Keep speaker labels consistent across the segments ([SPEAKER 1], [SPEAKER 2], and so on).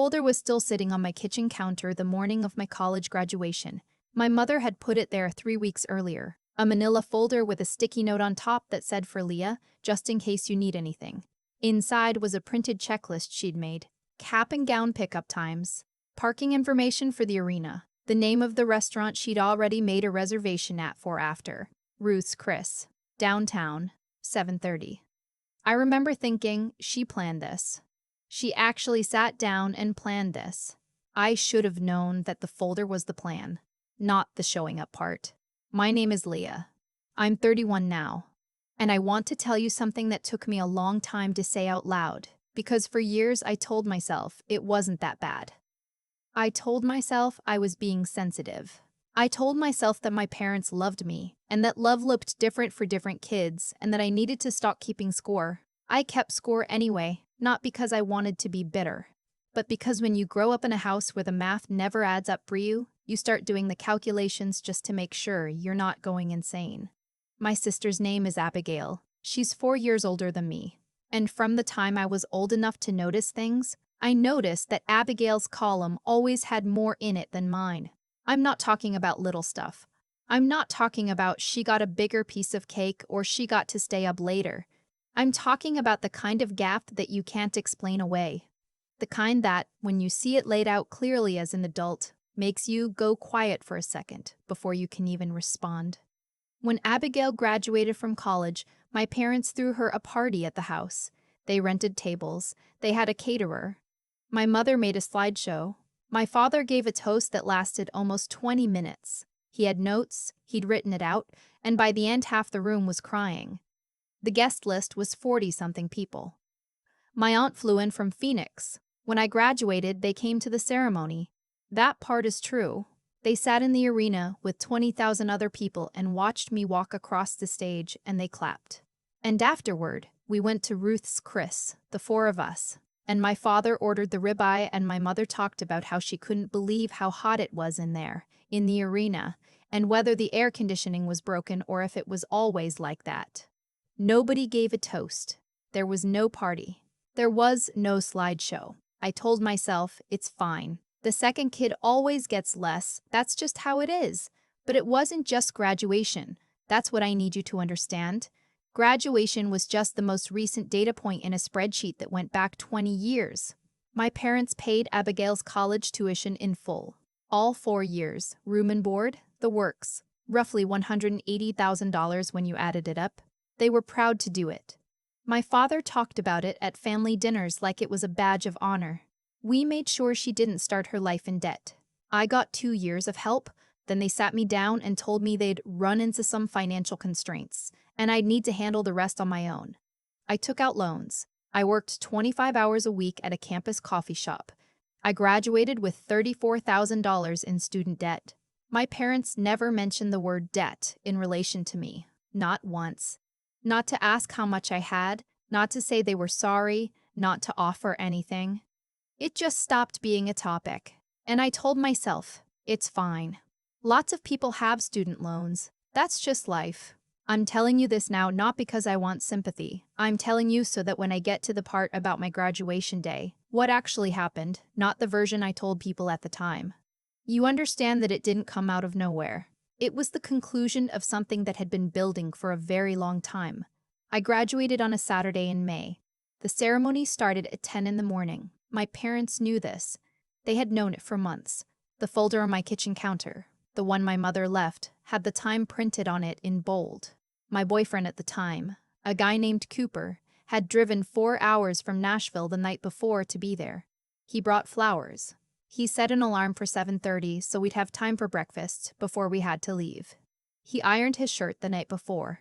[SPEAKER 1] folder was still sitting on my kitchen counter the morning of my college graduation. My mother had put it there 3 weeks earlier. A manila folder with a sticky note on top that said for Leah, just in case you need anything. Inside was a printed checklist she'd made. Cap and gown pickup times. Parking information for the arena. The name of the restaurant she'd already made a reservation at for after. Ruth's Chris. Downtown. 7:30. I remember thinking, she planned this. She actually sat down and planned this. I should have known that the folder was the plan, not the showing up part. My name is Leah. I'm 31 now. And I want to tell you something that took me a long time to say out loud, because for years I told myself it wasn't that bad. I told myself I was being sensitive. I told myself that my parents loved me, and that love looked different for different kids, and that I needed to stop keeping score. I kept score anyway, not because I wanted to be bitter, but because when you grow up in a house where the math never adds up for you, you start doing the calculations just to make sure you're not going insane. My sister's name is Abigail. She's 4 years older than me. And from the time I was old enough to notice things, I noticed that Abigail's column always had more in it than mine. I'm not talking about little stuff. I'm not talking about she got a bigger piece of cake or she got to stay up later. I'm talking about the kind of gap that you can't explain away. The kind that, when you see it laid out clearly as an adult, makes you go quiet for a second before you can even respond. When Abigail graduated from college, my parents threw her a party at the house. They rented tables. They had a caterer. My mother made a slideshow. My father gave a toast that lasted almost 20 minutes. He had notes, he'd written it out, and by the end half the room was crying. The guest list was 40-something people. My aunt flew in from Phoenix. When I graduated, they came to the ceremony. That part is true. They sat in the arena with 20,000 other people and watched me walk across the stage, and they clapped. And afterward, we went to Ruth's Chris, the 4 of us. And my father ordered the ribeye, and my mother talked about how she couldn't believe how hot it was in there, in the arena, and whether the air conditioning was broken or if it was always like that. Nobody gave a toast. There was no party. There was no slideshow. I told myself, it's fine. The second kid always gets less. That's just how it is. But it wasn't just graduation. That's what I need you to understand. Graduation was just the most recent data point in a spreadsheet that went back 20 years. My parents paid Abigail's college tuition in full. All 4 years, room and board, the works. Roughly $180,000 when you added it up. They were proud to do it. My father talked about it at family dinners like it was a badge of honor. We made sure she didn't start her life in debt. I got 2 years of help, then they sat me down and told me they'd run into some financial constraints, and I'd need to handle the rest on my own. I took out loans. I worked 25 hours a week at a campus coffee shop. I graduated with $34,000 in student debt. My parents never mentioned the word debt in relation to me, not once. Not to ask how much I had, not to say they were sorry, not to offer anything. It just stopped being a topic. And I told myself, it's fine. Lots of people have student loans. That's just life. I'm telling you this now not because I want sympathy. I'm telling you so that when I get to the part about my graduation day, what actually happened, not the version I told people at the time, you understand that it didn't come out of nowhere. It was the conclusion of something that had been building for a very long time. I graduated on a Saturday in May. The ceremony started at 10 in the morning. My parents knew this. They had known it for months. The folder on my kitchen counter, the one my mother left, had the time printed on it in bold. My boyfriend at the time, a guy named Cooper, had driven 4 hours from Nashville the night before to be there. He brought flowers. He set an alarm for 7:30 so we'd have time for breakfast before we had to leave. He ironed his shirt the night before.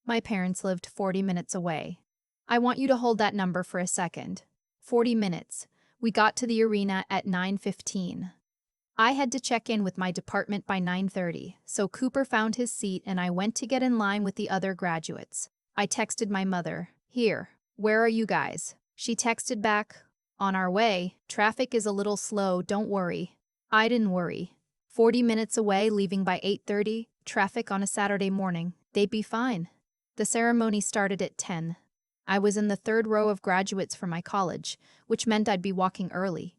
[SPEAKER 1] My parents lived 40 minutes away. I want you to hold that number for a second. 40 minutes. We got to the arena at 9:15. I had to check in with my department by 9:30, so Cooper found his seat and I went to get in line with the other graduates. I texted my mother, "Here, where are you guys?" She texted back, "On our way. Traffic is a little slow, don't worry." I didn't worry. 40 minutes away, leaving by 8:30, traffic on a Saturday morning, they'd be fine. The ceremony started at 10. I was in the 3rd row of graduates for my college, which meant I'd be walking early.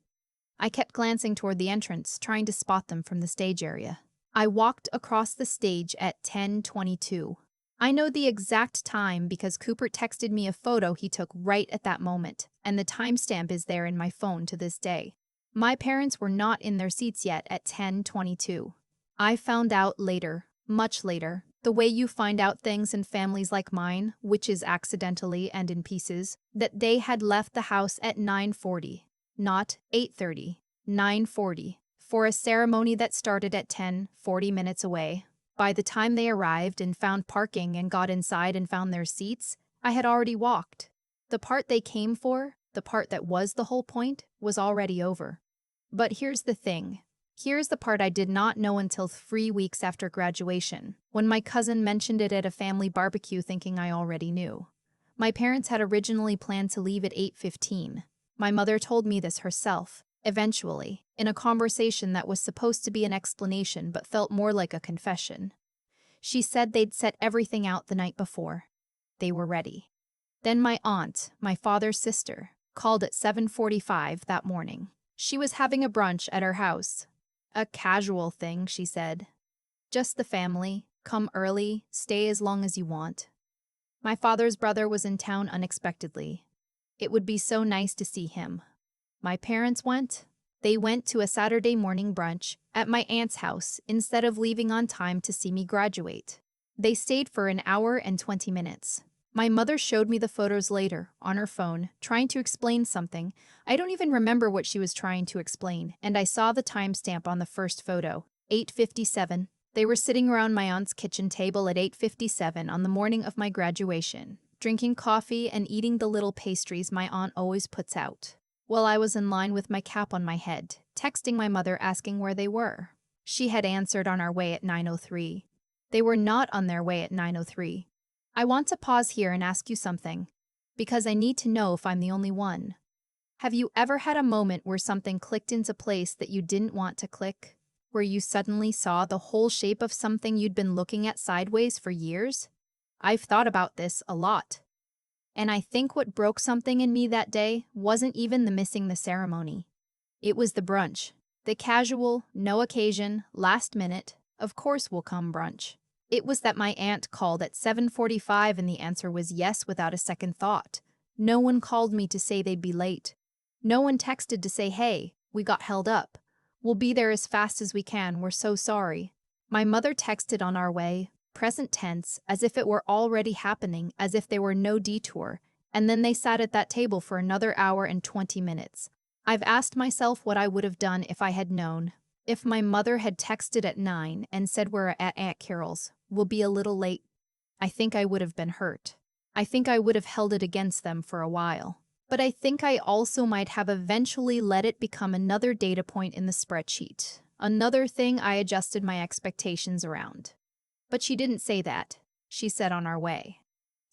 [SPEAKER 1] I kept glancing toward the entrance, trying to spot them from the stage area. I walked across the stage at 10:22. I know the exact time because Cooper texted me a photo he took right at that moment, and the timestamp is there in my phone to this day. My parents were not in their seats yet at 10:22. I found out later, much later, the way you find out things in families like mine, which is accidentally and in pieces, that they had left the house at 9:40, not 8:30, 9:40, for a ceremony that started at 10, 40 minutes away. By the time they arrived and found parking and got inside and found their seats, I had already walked. The part they came for, the part that was the whole point, was already over. But here's the thing. Here's the part I did not know until 3 weeks after graduation, when my cousin mentioned it at a family barbecue thinking I already knew. My parents had originally planned to leave at 8:15. My mother told me this herself, eventually, in a conversation that was supposed to be an explanation but felt more like a confession. She said they'd set everything out the night before. They were ready. Then my aunt, my father's sister, called at 7:45 that morning. She was having a brunch at her house. A casual thing, she said. Just the family, come early, stay as long as you want. My father's brother was in town unexpectedly. It would be so nice to see him. My parents went. They went to a Saturday morning brunch at my aunt's house instead of leaving on time to see me graduate. They stayed for an hour and 20 minutes. My mother showed me the photos later, on her phone, trying to explain something. I don't even remember what she was trying to explain, and I saw the timestamp on the first photo, 8:57. They were sitting around my aunt's kitchen table at 8:57 on the morning of my graduation, drinking coffee and eating the little pastries my aunt always puts out, while I was in line with my cap on my head, texting my mother asking where they were. She had answered on our way at 9:03. They were not on their way at 9:03. I want to pause here and ask you something, because I need to know if I'm the only one. Have you ever had a moment where something clicked into place that you didn't want to click? Where you suddenly saw the whole shape of something you'd been looking at sideways for years? I've thought about this a lot. And I think what broke something in me that day wasn't even the missing the ceremony. It was the brunch. The casual, no occasion, last minute, of course will come brunch. It was that my aunt called at 7:45 and the answer was yes without a second thought. No one called me to say they'd be late. No one texted to say, hey, we got held up. We'll be there as fast as we can, we're so sorry. My mother texted on our way, present tense, as if it were already happening, as if there were no detour, and then they sat at that table for another hour and 20 minutes. I've asked myself what I would have done if I had known. If my mother had texted at 9 and said we're at Aunt Carol's, we'll be a little late, I think I would have been hurt. I think I would have held it against them for a while. But I think I also might have eventually let it become another data point in the spreadsheet. Another thing I adjusted my expectations around. But she didn't say that. She said on our way.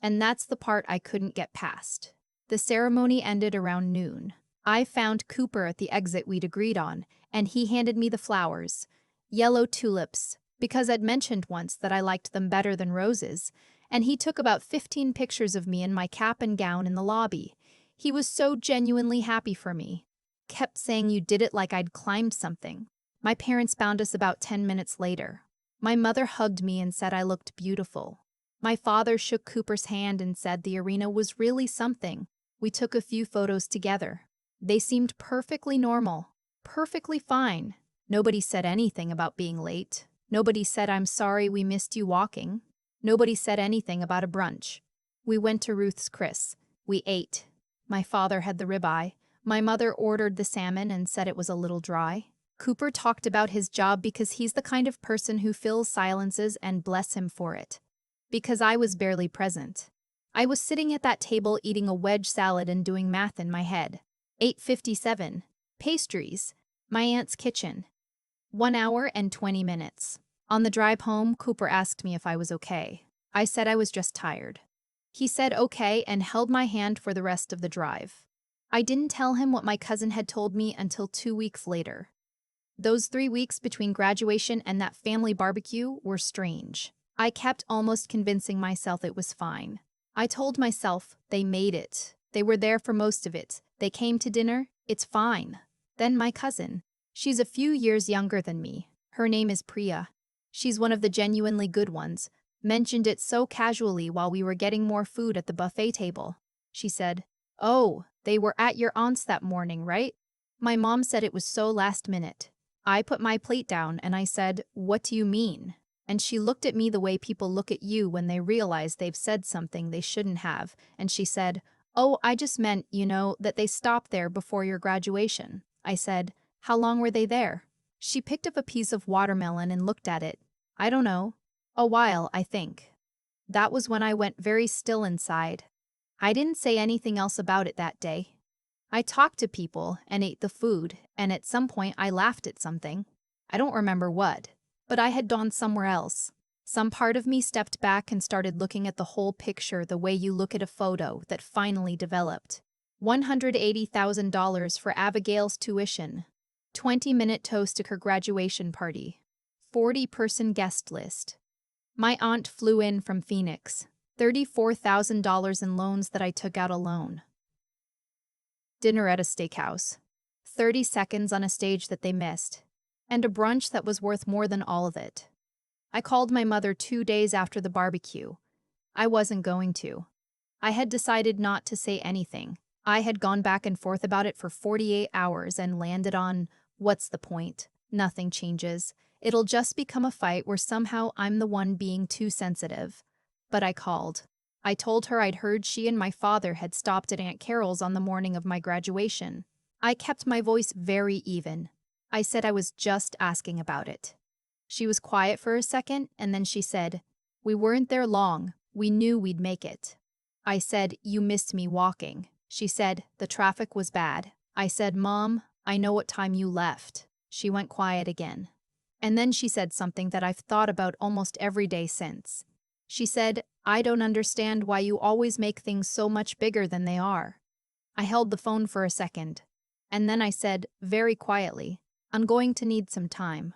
[SPEAKER 1] And that's the part I couldn't get past. The ceremony ended around noon. I found Cooper at the exit we'd agreed on, and he handed me the flowers. Yellow tulips, because I'd mentioned once that I liked them better than roses, and he took about 15 pictures of me in my cap and gown in the lobby. He was so genuinely happy for me. Kept saying you did it like I'd climbed something. My parents found us about 10 minutes later. My mother hugged me and said I looked beautiful. My father shook Cooper's hand and said the arena was really something. We took a few photos together. They seemed perfectly normal, perfectly fine. Nobody said anything about being late. Nobody said I'm sorry we missed you walking. Nobody said anything about a brunch. We went to Ruth's Chris. We ate. My father had the ribeye. My mother ordered the salmon and said it was a little dry. Cooper talked about his job because he's the kind of person who fills silences and bless him for it. Because I was barely present. I was sitting at that table eating a wedge salad and doing math in my head. 8:57. Pastries. My aunt's kitchen. 1 hour and 20 minutes. On the drive home, Cooper asked me if I was okay. I said I was just tired. He said okay and held my hand for the rest of the drive. I didn't tell him what my cousin had told me until 2 weeks later. Those 3 weeks between graduation and that family barbecue were strange. I kept almost convincing myself it was fine. I told myself they made it. They were there for most of it. They came to dinner. It's fine. Then my cousin. She's a few years younger than me. Her name is Priya. She's one of the genuinely good ones. Mentioned it so casually while we were getting more food at the buffet table. She said, "Oh, they were at your aunt's that morning, right?" My mom said it was so last minute. I put my plate down and I said, "What do you mean?" And she looked at me the way people look at you when they realize they've said something they shouldn't have, and she said, "Oh, I just meant, that they stopped there before your graduation." I said, "How long were they there?" She picked up a piece of watermelon and looked at it. "I don't know. A while, I think." That was when I went very still inside. I didn't say anything else about it that day. I talked to people and ate the food, and at some point I laughed at something. I don't remember what, but I had gone somewhere else. Some part of me stepped back and started looking at the whole picture the way you look at a photo that finally developed. $180,000 for Abigail's tuition. 20-minute toast to her graduation party. 40-person guest list. My aunt flew in from Phoenix. $34,000 in loans that I took out alone. Dinner at a steakhouse. 30 seconds on a stage that they missed. And a brunch that was worth more than all of it. I called my mother 2 days after the barbecue. I wasn't going to. I had decided not to say anything. I had gone back and forth about it for 48 hours and landed on, what's the point? Nothing changes. It'll just become a fight where somehow I'm the one being too sensitive. But I called. I told her I'd heard she and my father had stopped at Aunt Carol's on the morning of my graduation. I kept my voice very even. I said I was just asking about it. She was quiet for a second, and then she said, "We weren't there long. We knew we'd make it." I said, "You missed me walking." She said, "The traffic was bad." I said, "Mom, I know what time you left." She went quiet again. And then she said something that I've thought about almost every day since. She said, "I don't understand why you always make things so much bigger than they are." I held the phone for a second. And then I said, very quietly, "I'm going to need some time."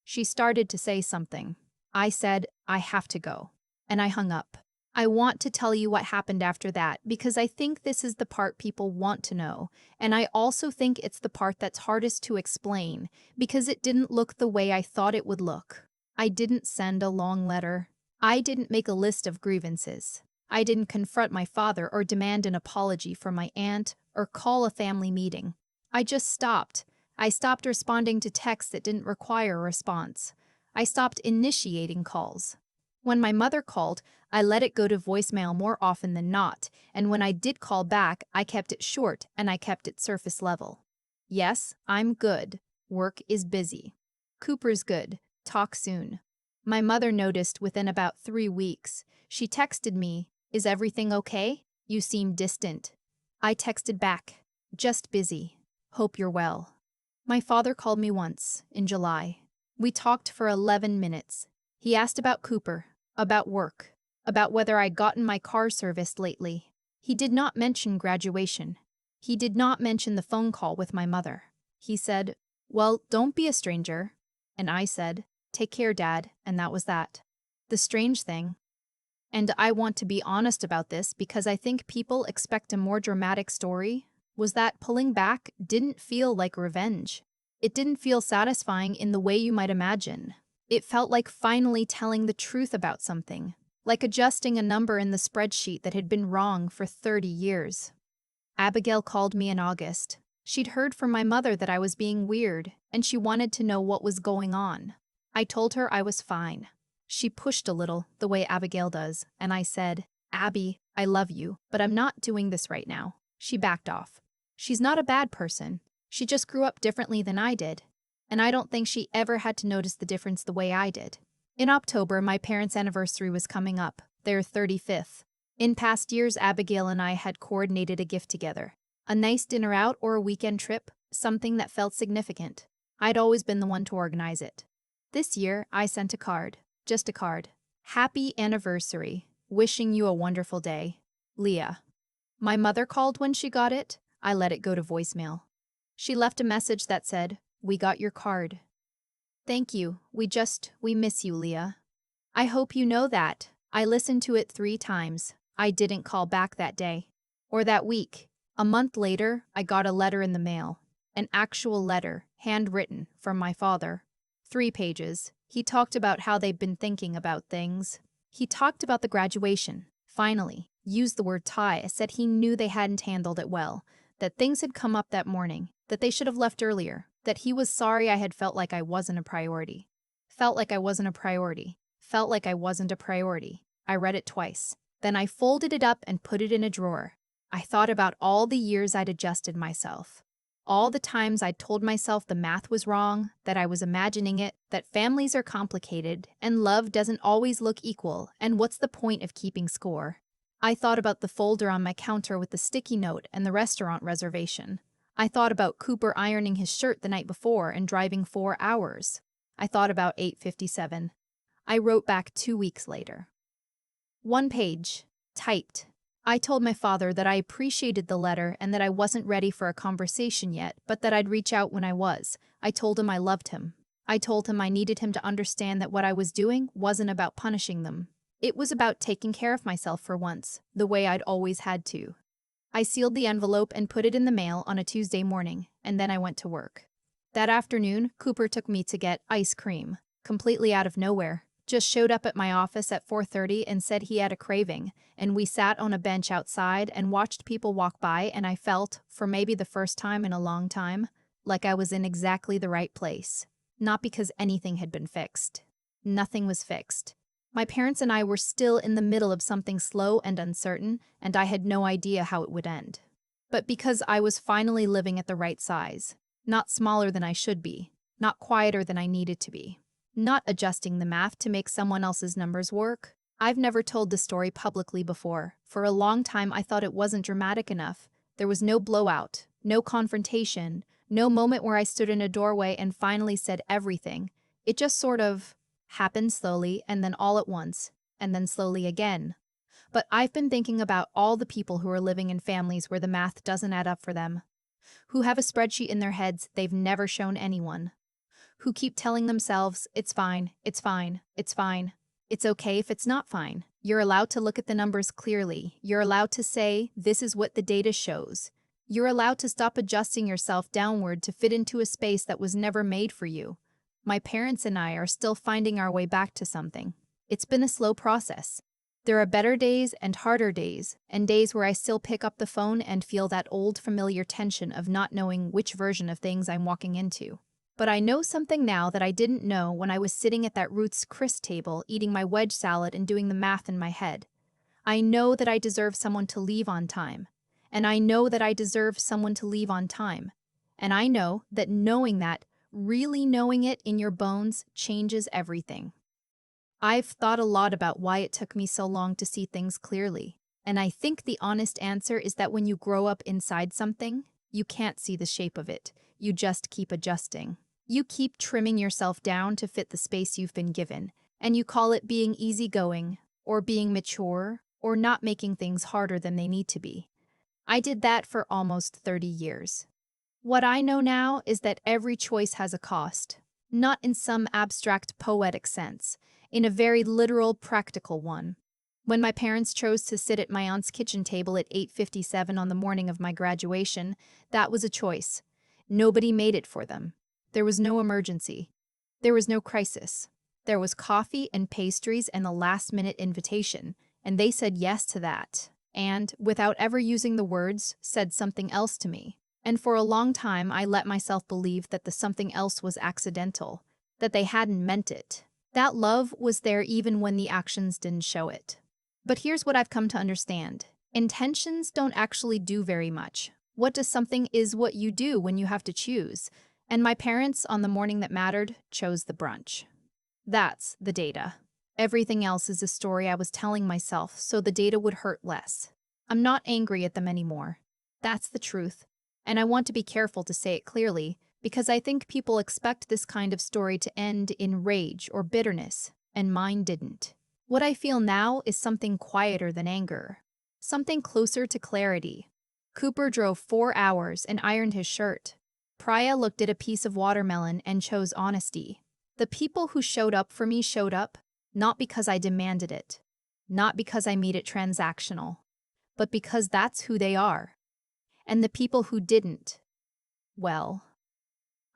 [SPEAKER 1] She started to say something. I said, "I have to go." And I hung up. I want to tell you what happened after that because I think this is the part people want to know, and I also think it's the part that's hardest to explain because it didn't look the way I thought it would look. I didn't send a long letter. I didn't make a list of grievances. I didn't confront my father or demand an apology from my aunt or call a family meeting. I just stopped. I stopped responding to texts that didn't require a response. I stopped initiating calls. When my mother called, I let it go to voicemail more often than not, and when I did call back, I kept it short and I kept it surface level. "Yes, I'm good. Work is busy." "Cooper's good. Talk soon." My mother noticed within about 3 weeks. She texted me, "Is everything okay? You seem distant." I texted back, "Just busy. Hope you're well." My father called me once, in July. We talked for 11 minutes. He asked about Cooper, about work, about whether I'd gotten my car serviced lately. He did not mention graduation. He did not mention the phone call with my mother. He said, "Well, don't be a stranger." And I said, "Take care, Dad," and that was that. The strange thing, and I want to be honest about this because I think people expect a more dramatic story, was that pulling back didn't feel like revenge. It didn't feel satisfying in the way you might imagine. It felt like finally telling the truth about something, like adjusting a number in the spreadsheet that had been wrong for 30 years. Abigail called me in August. She'd heard from my mother that I was being weird, and she wanted to know what was going on. I told her I was fine. She pushed a little, the way Abigail does, and I said, "Abby, I love you, but I'm not doing this right now." She backed off. She's not a bad person. She just grew up differently than I did. And I don't think she ever had to notice the difference the way I did. In October, my parents' anniversary was coming up, their 35th. In past years, Abigail and I had coordinated a gift together. A nice dinner out or a weekend trip, something that felt significant. I'd always been the one to organize it. This year, I sent a card. Just a card. "Happy anniversary. Wishing you a wonderful day. Leah." My mother called when she got it. I let it go to voicemail. She left a message that said, "We got your card. Thank you. We miss you, Leah. I hope you know that. I listened to it 3 times. I didn't call back that day. Or that week. A month later, I got a letter in the mail. An actual letter, handwritten, from my father. 3 pages. He talked about how they'd been thinking about things. He talked about the graduation. Finally, used the word tie, said he knew they hadn't handled it well, that things had come up that morning, that they should have left earlier, that he was sorry I had felt like I wasn't a priority. Felt like I wasn't a priority. Felt like I wasn't a priority. I read it twice. Then I folded it up and put it in a drawer. I thought about all the years I'd adjusted myself. All the times I'd told myself the math was wrong, that I was imagining it, that families are complicated, and love doesn't always look equal, and what's the point of keeping score? I thought about the folder on my counter with the sticky note and the restaurant reservation. I thought about Cooper ironing his shirt the night before and driving 4 hours. I thought about 8:57. I wrote back 2 weeks later. 1 page. Typed. I told my father that I appreciated the letter and that I wasn't ready for a conversation yet, but that I'd reach out when I was. I told him I loved him. I told him I needed him to understand that what I was doing wasn't about punishing them. It was about taking care of myself for once, the way I'd always had to. I sealed the envelope and put it in the mail on a Tuesday morning, and then I went to work. That afternoon, Cooper took me to get ice cream, completely out of nowhere. Just showed up at my office at 4:30 and said he had a craving, and we sat on a bench outside and watched people walk by, and I felt, for maybe the first time in a long time, like I was in exactly the right place. Not because anything had been fixed. Nothing was fixed. My parents and I were still in the middle of something slow and uncertain, and I had no idea how it would end. But because I was finally living at the right size, not smaller than I should be, not quieter than I needed to be. Not adjusting the math to make someone else's numbers work. I've never told the story publicly before. For a long time, I thought it wasn't dramatic enough. There was no blowout, no confrontation, no moment where I stood in a doorway and finally said everything. It just sort of happened slowly and then all at once, and then slowly again. But I've been thinking about all the people who are living in families where the math doesn't add up for them, who have a spreadsheet in their heads they've never shown anyone, who keep telling themselves, it's fine, it's fine, it's fine. It's okay if it's not fine. You're allowed to look at the numbers clearly. You're allowed to say, this is what the data shows. You're allowed to stop adjusting yourself downward to fit into a space that was never made for you. My parents and I are still finding our way back to something. It's been a slow process. There are better days and harder days, and days where I still pick up the phone and feel that old familiar tension of not knowing which version of things I'm walking into. But I know something now that I didn't know when I was sitting at that Ruth's Chris table eating my wedge salad and doing the math in my head. I know that I deserve someone to leave on time. And I know that I deserve someone to leave on time. And I know that knowing that, really knowing it in your bones, changes everything. I've thought a lot about why it took me so long to see things clearly. And I think the honest answer is that when you grow up inside something, you can't see the shape of it. You just keep adjusting. You keep trimming yourself down to fit the space you've been given, and you call it being easygoing, or being mature, or not making things harder than they need to be. I did that for almost 30 years. What I know now is that every choice has a cost, not in some abstract poetic sense, in a very literal, practical one. When my parents chose to sit at my aunt's kitchen table at 8:57 on the morning of my graduation, that was a choice. Nobody made it for them. There was no emergency. There was no crisis. There was coffee and pastries and a last-minute invitation, and they said yes to that, and, without ever using the words, said something else to me. And for a long time, I let myself believe that the something else was accidental, that they hadn't meant it. That love was there even when the actions didn't show it. But here's what I've come to understand. Intentions don't actually do very much. What does something is what you do when you have to choose. And my parents, on the morning that mattered, chose the brunch. That's the data. Everything else is a story I was telling myself so the data would hurt less. I'm not angry at them anymore. That's the truth. And I want to be careful to say it clearly, because I think people expect this kind of story to end in rage or bitterness, and mine didn't. What I feel now is something quieter than anger. Something closer to clarity. Cooper drove 4 hours and ironed his shirt. Priya looked at a piece of watermelon and chose honesty. The people who showed up for me showed up, not because I demanded it, not because I made it transactional, but because that's who they are. And the people who didn't, Well,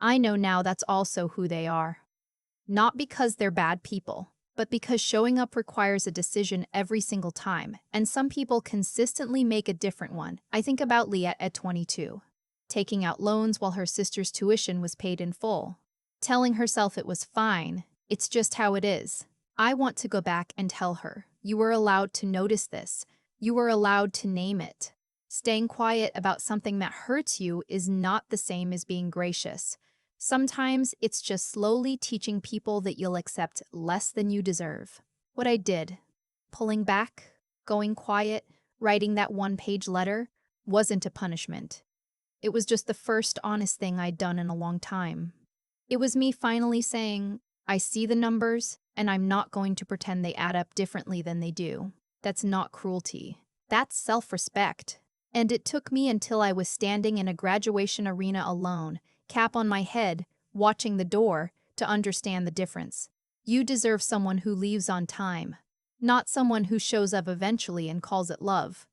[SPEAKER 1] I know now that's also who they are. Not because they're bad people, but because showing up requires a decision every single time, and some people consistently make a different one. I think about Leah at 22, taking out loans while her sister's tuition was paid in full, telling herself it was fine, it's just how it is. I want to go back and tell her, you were allowed to notice this, you were allowed to name it. Staying quiet about something that hurts you is not the same as being gracious. Sometimes it's just slowly teaching people that you'll accept less than you deserve. What I did, pulling back, going quiet, writing that one-page letter, wasn't a punishment. It was just the first honest thing I'd done in a long time. It was me finally saying, I see the numbers, and I'm not going to pretend they add up differently than they do. That's not cruelty. That's self-respect. And it took me until I was standing in a graduation arena alone, cap on my head, watching the door, to understand the difference. You deserve someone who leaves on time, not someone who shows up eventually and calls it love.